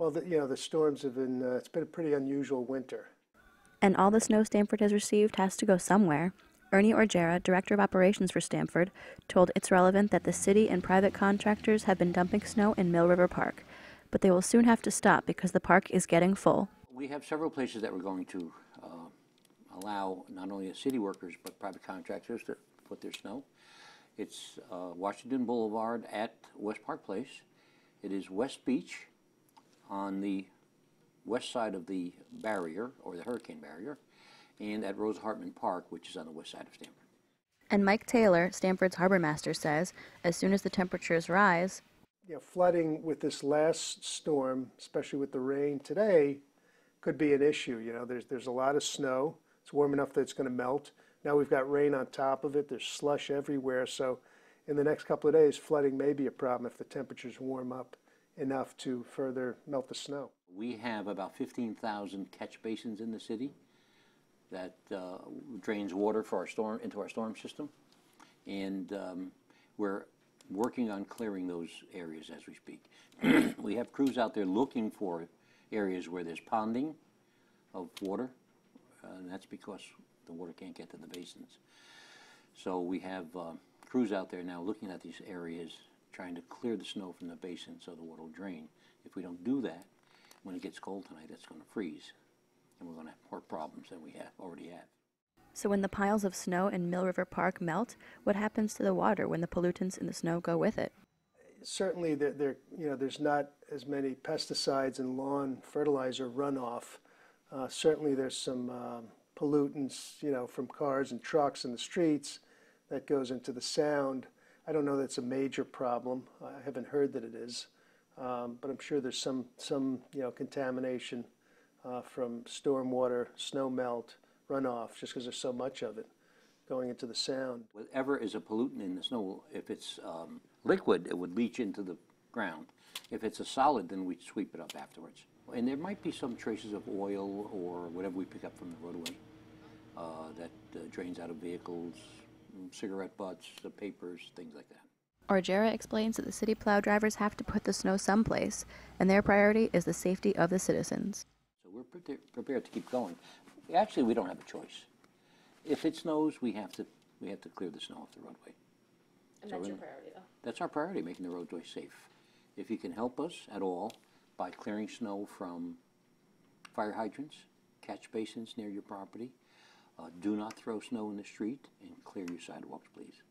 Well, the storms have been, it's been a pretty unusual winter. And all the snow Stamford has received has to go somewhere. Ernie Orgera, Director of Operations for Stamford, told It's Relevant that the city and private contractors have been dumping snow in Mill River Park, but they will soon have to stop because the park is getting full. We have several places that we're going to allow not only the city workers but private contractors to put their snow. It's Washington Boulevard at West Park Place. It is West Beach on the west side of the barrier, or the hurricane barrier, and at Rosa Hartman Park, which is on the west side of Stamford. And Mike Taylor, Stamford's harbor master, says as soon as the temperatures rise, Flooding with this last storm, especially with the rain today, could be an issue. There's a lot of snow. It's warm enough that it's going to melt. Now we've got rain on top of it. There's slush everywhere. So in the next couple of days, flooding may be a problem if the temperatures warm up enough to further melt the snow. We have about 15,000 catch basins in the city that drains water for into our storm system, and we're working on clearing those areas as we speak. We have crews out there looking for areas where there's ponding of water, and that's because the water can't get to the basins. So we have crews out there now looking at these areas, trying to clear the snow from the basin so the water will drain. If we don't do that, when it gets cold tonight, it's going to freeze, and we're going to have more problems than we already have. so when the piles of snow in Mill River Park melt, what happens to the water when the pollutants in the snow go with it? Certainly, there's not as many pesticides and lawn fertilizer runoff. Certainly, there's some pollutants, from cars and trucks in the streets that goes into the sound. I don't know that's a major problem. I haven't heard that it is, but I'm sure there's some contamination from stormwater, snow melt, runoff, just because there's so much of it going into the sound. Whatever is a pollutant in the snow, if it's liquid, it would leach into the ground. If it's a solid, then we sweep it up afterwards. And there might be some traces of oil or whatever we pick up from the roadway that drains out of vehicles, cigarette butts, the papers, things like that. Orgera explains that the city plow drivers have to put the snow someplace, and their priority is the safety of the citizens. So we're prepared to keep going. Actually, we don't have a choice. If it snows, we have to clear the snow off the roadway. And that's your priority, though? That's our priority, making the roadway safe. If you can help us at all by clearing snow from fire hydrants, catch basins near your property, do not throw snow in the street, and clear your sidewalks, please.